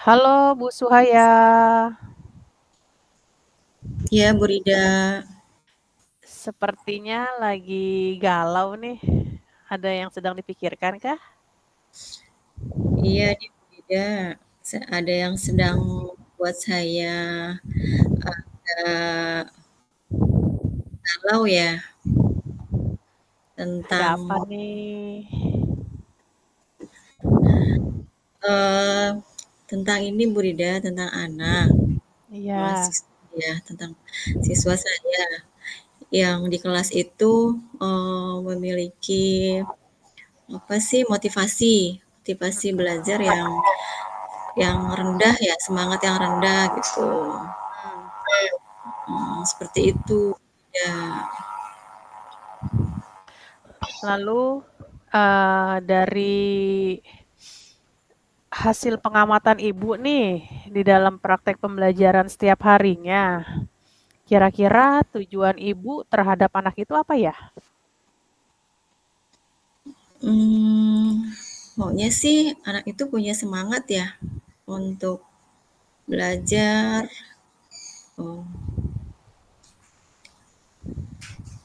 Halo Bu Suhaya, Ya, Bu Rida. sepertinya lagi galau nih. Ada yang sedang dipikirkan kah? Iya nih, Bu Rida. Ada yang sedang buat saya agak galau ya Ada tentang apa nih? eh, tentang ini, Bu Rida, tentang anak Iya, mahasiswa ya, tentang siswa saya yang di kelas itu memiliki apa sih motivasi belajar yang rendah ya, semangat yang rendah gitu. hmm. Seperti itu. Ya. Lalu dari hasil pengamatan Ibu nih di dalam praktek pembelajaran setiap harinya, kira-kira tujuan Ibu terhadap anak itu apa ya? Hmm, Maunya sih anak itu punya semangat ya untuk belajar, oh,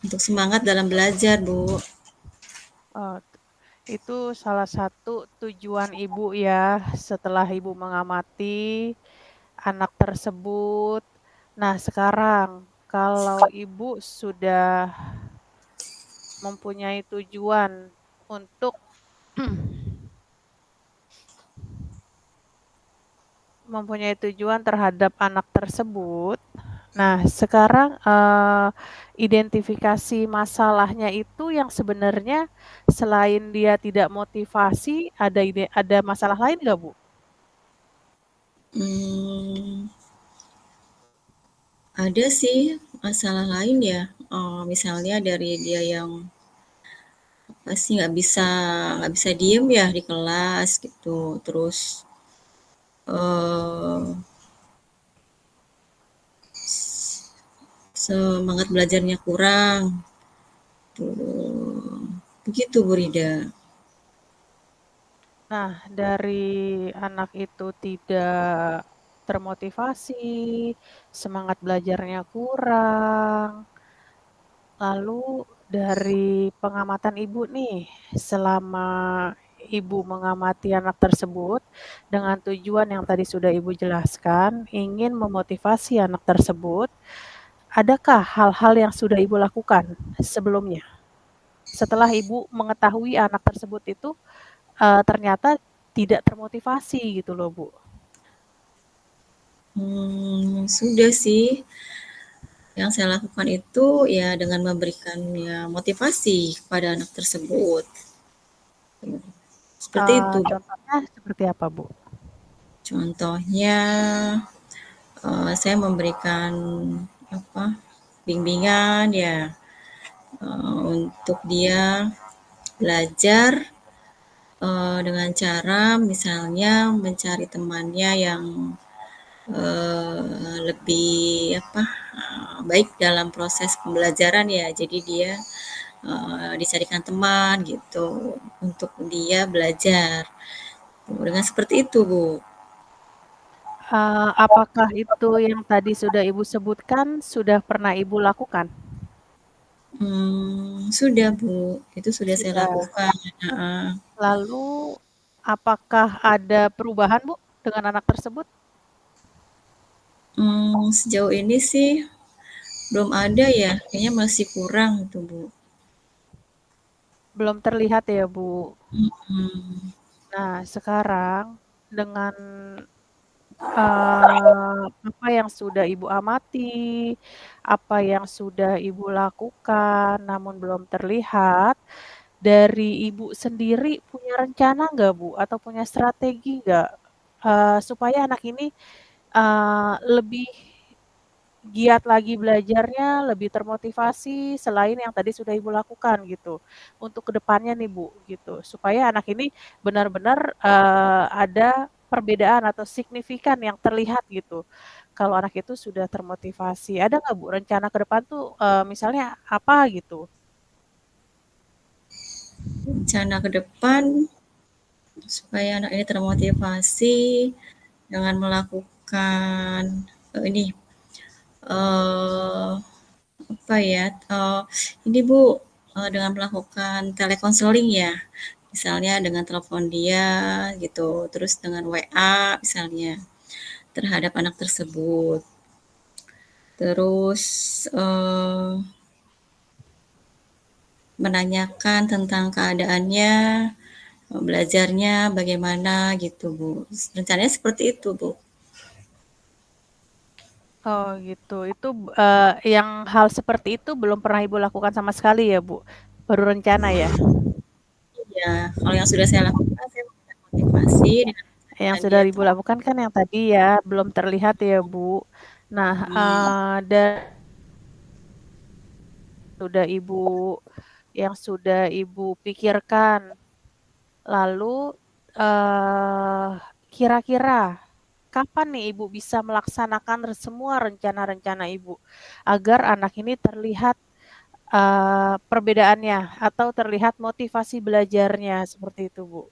untuk semangat dalam belajar, Bu. Oh, itu salah satu tujuan Ibu ya setelah Ibu mengamati anak tersebut. Nah, sekarang kalau Ibu sudah mempunyai tujuan untuk mempunyai tujuan terhadap anak tersebut. Nah, sekarang identifikasi masalahnya itu yang sebenarnya selain dia tidak motivasi, ada masalah lain nggak, Bu? Hmm, ada sih masalah lain ya. Misalnya dari dia yang pasti nggak bisa diem ya di kelas gitu. Terus eh, semangat belajarnya kurang. Tuh, begitu Bu Rida. Nah, dari anak itu tidak termotivasi, semangat belajarnya kurang, lalu dari pengamatan Ibu nih, selama Ibu mengamati anak tersebut dengan tujuan yang tadi sudah Ibu jelaskan, ingin memotivasi anak tersebut, adakah hal-hal yang sudah Ibu lakukan sebelumnya? Setelah Ibu mengetahui anak tersebut itu ternyata tidak termotivasi gitu loh, Bu. Sudah sih. Yang saya lakukan itu ya dengan memberikan ya motivasi kepada anak tersebut. Seperti itu. Contohnya seperti apa, Bu? Contohnya saya memberikan apa bimbingan ya untuk dia belajar dengan cara misalnya mencari temannya yang lebih apa baik dalam proses pembelajaran ya. Jadi dia dicarikan teman gitu untuk dia belajar. Dengan seperti itu, Bu. Apakah itu yang tadi sudah Ibu sebutkan, sudah pernah Ibu lakukan? Sudah, Bu. Itu sudah saya Sudah. lakukan. Heeh. Lalu apakah ada perubahan, Bu, dengan anak tersebut? Sejauh ini sih belum ada ya, kayaknya masih kurang itu, Bu. Belum terlihat ya, Bu. Mhm. Nah, sekarang dengan apa yang sudah Ibu amati, apa yang sudah Ibu lakukan, namun belum terlihat, dari Ibu sendiri punya rencana nggak, Bu? Atau punya strategi nggak, supaya anak ini, lebih giat lagi belajarnya, lebih termotivasi selain yang tadi sudah Ibu lakukan gitu, untuk ke depannya nih, Bu, gitu. Supaya anak ini benar-benar, ada perbedaan atau signifikan yang terlihat gitu, kalau anak itu sudah termotivasi. Ada nggak, Bu, rencana ke depan tuh, misalnya apa gitu? Rencana ke depan supaya anak ini termotivasi, dengan melakukan, ini, eee, apa ya, ini Bu, dengan melakukan telekonseling ya, misalnya dengan telepon dia gitu, terus dengan WA misalnya terhadap anak tersebut. Terus, menanyakan tentang keadaannya, belajarnya bagaimana gitu, Bu. Rencananya seperti itu, Bu. Oh gitu, itu, yang hal seperti itu belum pernah Ibu lakukan sama sekali ya, Bu? Baru rencana ya? Iya, kalau yang sudah saya lakukan, saya memberikan motivasi dengan Yang menceritakan sudah dia Ibu lakukan kan yang tadi ya, belum terlihat ya, Bu. Nah, mhm, sudah Ibu yang sudah Ibu pikirkan, lalu, eee, kira-kira kapan nih Ibu bisa melaksanakan semua rencana-rencana Ibu, agar anak ini terlihat, perbedaannya atau terlihat motivasi belajarnya, seperti itu, Bu?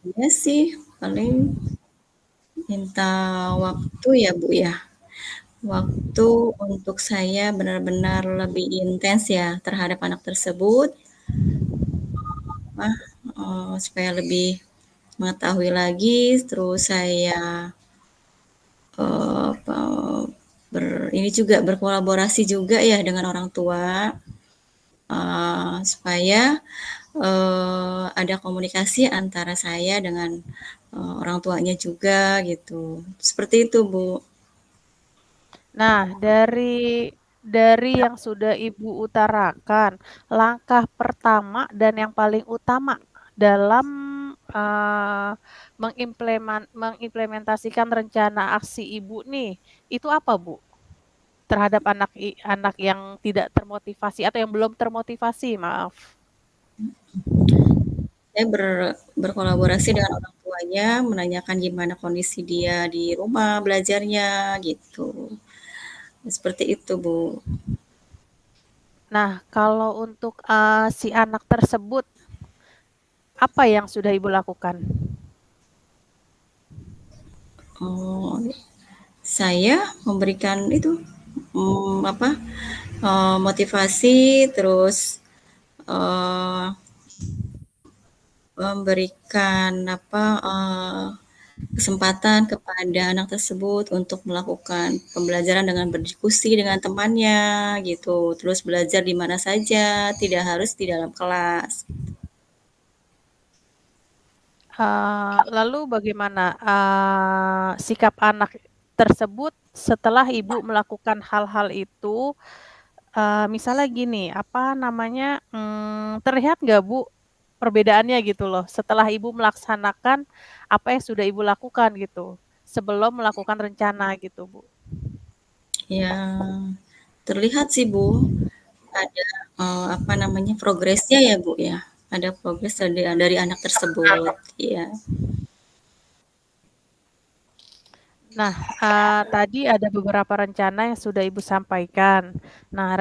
iya sih paling minta waktu ya, Bu, ya. Waktu untuk saya benar-benar lebih intens ya terhadap anak tersebut, apa, supaya lebih mengetahui lagi, terus saya, apa, ini juga berkolaborasi juga ya dengan orang tua, supaya, ada komunikasi antara saya dengan, orang tuanya juga gitu. Seperti itu, Bu. Nah, dari yang sudah Ibu utarakan, langkah pertama dan yang paling utama dalam, mengimplementasikan rencana aksi Ibu nih, itu apa, Bu? Terhadap anak yang tidak termotivasi atau yang belum termotivasi, maaf. Saya berkolaborasi dengan orang tuanya, menanyakan gimana kondisi dia di rumah belajarnya gitu. Seperti itu, Bu. Nah, kalau untuk, si anak tersebut, apa yang sudah Ibu lakukan? Oh, saya memberikan itu, apa, motivasi terus, eee, memberikan apa, kesempatan kepada anak tersebut untuk melakukan pembelajaran dengan berdiskusi dengan temannya gitu, terus belajar di mana saja, tidak harus di dalam kelas. Lalu bagaimana, sikap anak tersebut setelah Ibu melakukan hal-hal itu, misalnya gini, apa namanya, terlihat nggak Bu, perbedaannya gitu loh, setelah Ibu melaksanakan apa yang sudah Ibu lakukan gitu, sebelum melakukan rencana gitu, Bu? Ya, terlihat sih Bu, ada, apa namanya, progresnya ya Bu ya, ada progres dari anak tersebut, iya. Nah, tadi ada beberapa rencana yang sudah Ibu sampaikan. Nah,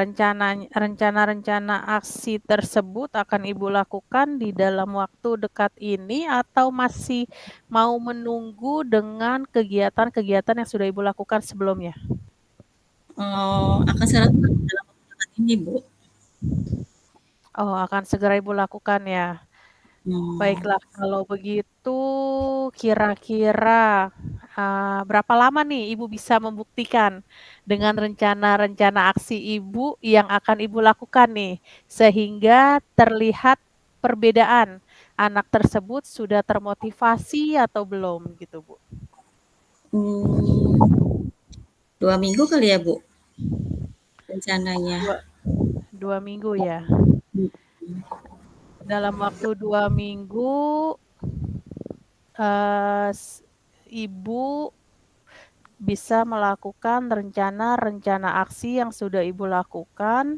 rencana-rencana aksi tersebut akan Ibu lakukan di dalam waktu dekat ini atau masih mau menunggu dengan kegiatan-kegiatan yang sudah Ibu lakukan sebelumnya? Akan saya lakukan dalam waktu dekat ini Bu. Oh, akan segera Ibu lakukan ya? Mmm, Baiklah, kalau begitu kira-kira, berapa lama nih Ibu bisa membuktikan dengan rencana-rencana aksi Ibu yang akan Ibu lakukan nih, sehingga terlihat perbedaan anak tersebut sudah termotivasi atau belum gitu, Bu? mmm, 2 minggu kali ya Bu, rencananya? Dua 2 minggu ya? Mhm. Dalam waktu 2 minggu, eee, s Ibu bisa melakukan rencana-rencana aksi yang sudah Ibu lakukan.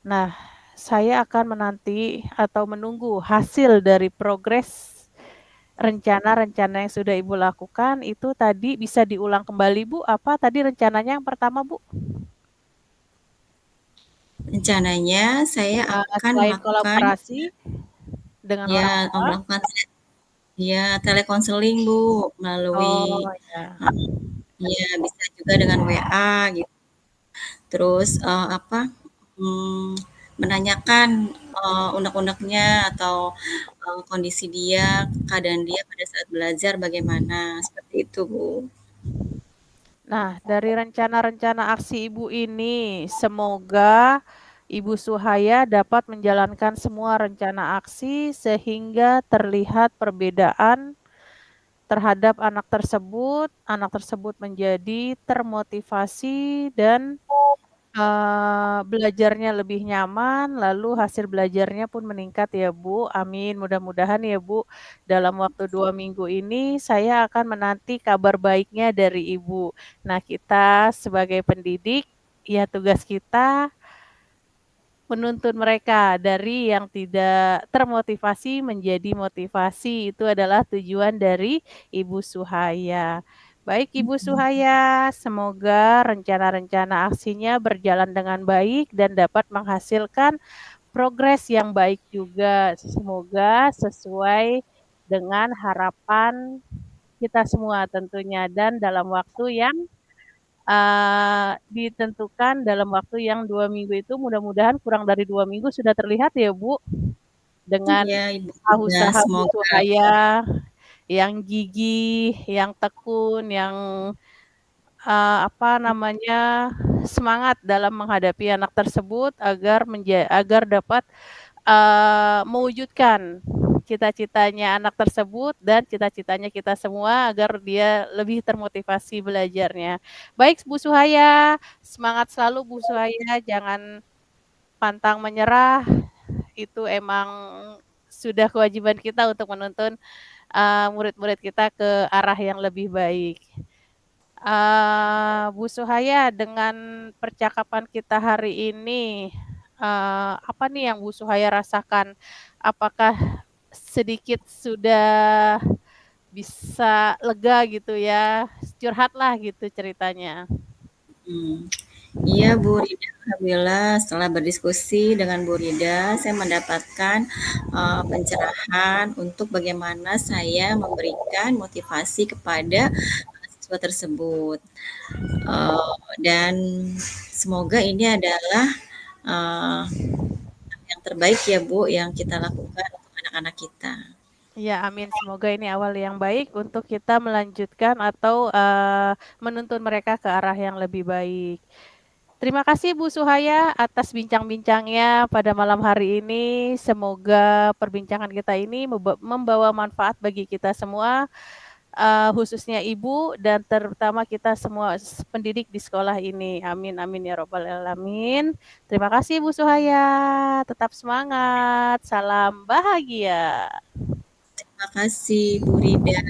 Nah, saya akan menanti atau menunggu hasil dari progres rencana-rencana yang sudah Ibu lakukan itu tadi bisa diulang kembali, Bu, apa tadi rencananya yang pertama, Bu? Rencananya saya akan Selain melakukan kolaborasi dengan Ya, orang tua? melakukan iya, telekonseling, Bu, melalui Oh, ya. heeh, iya, bisa juga dengan WA gitu. Terus, apa, mmm, menanyakan, unek-uneknya atau, kondisi dia, keadaan dia pada saat belajar bagaimana, seperti itu, Bu. Nah, dari rencana-rencana aksi Ibu ini, semoga Ibu Suhaya dapat menjalankan semua rencana aksi sehingga terlihat perbedaan terhadap anak tersebut menjadi termotivasi dan belajarnya lebih nyaman, lalu hasil belajarnya pun meningkat ya, Bu. Amin, mudah-mudahan ya, Bu, dalam waktu 2 minggu ini saya akan menanti kabar baiknya dari Ibu. Nah, kita sebagai pendidik, ya tugas kita menuntun mereka dari yang tidak termotivasi menjadi motivasi, itu adalah tujuan dari Ibu Suhaya. Baik Ibu Suhaya, semoga rencana-rencana aksinya berjalan dengan baik dan dapat menghasilkan progres yang baik juga. Semoga sesuai dengan harapan kita semua tentunya dan dalam waktu yang ditentukan dalam waktu yang 2 minggu itu mudah-mudahan kurang dari 2 minggu sudah terlihat ya, Bu, dengan Iya, Ibu juga, usaha Bu semoga Suhaya yang gigih, yang tekun, yang, apa namanya, semangat dalam menghadapi anak tersebut agar dapat, mewujudkan cita-citanya anak tersebut dan cita-citanya kita semua agar dia lebih termotivasi belajarnya. Baik Bu Suhaya, semangat selalu Bu Suhaya, jangan pantang menyerah, itu emang sudah kewajiban kita untuk menuntun, murid-murid kita ke arah yang lebih baik. Bu Suhaya, dengan percakapan kita hari ini, apa nih yang Bu Suhaya rasakan? Apakah sedikit sudah bisa lega gitu ya, curhatlah gitu ceritanya. mhm. Iya, Bu Rida, alhamdulillah setelah berdiskusi dengan Bu Rida, saya mendapatkan, pencerahan untuk bagaimana saya memberikan motivasi kepada siswa tersebut. Dan semoga ini adalah, eee, yang terbaik ya, Bu, yang kita lakukan untuk anak-anak kita. Iya, amin. Semoga ini awal yang baik untuk kita melanjutkan atau, menuntun mereka ke arah yang lebih baik. Terima kasih Bu Suhaya atas bincang-bincangnya pada malam hari ini. Semoga perbincangan kita ini membawa manfaat bagi kita semua, khususnya Ibu dan terutama kita semua pendidik di sekolah ini. Amin amin ya robbal alamin. Terima kasih Bu Suhaya, tetap semangat, salam bahagia. Terima kasih, Bu Rida.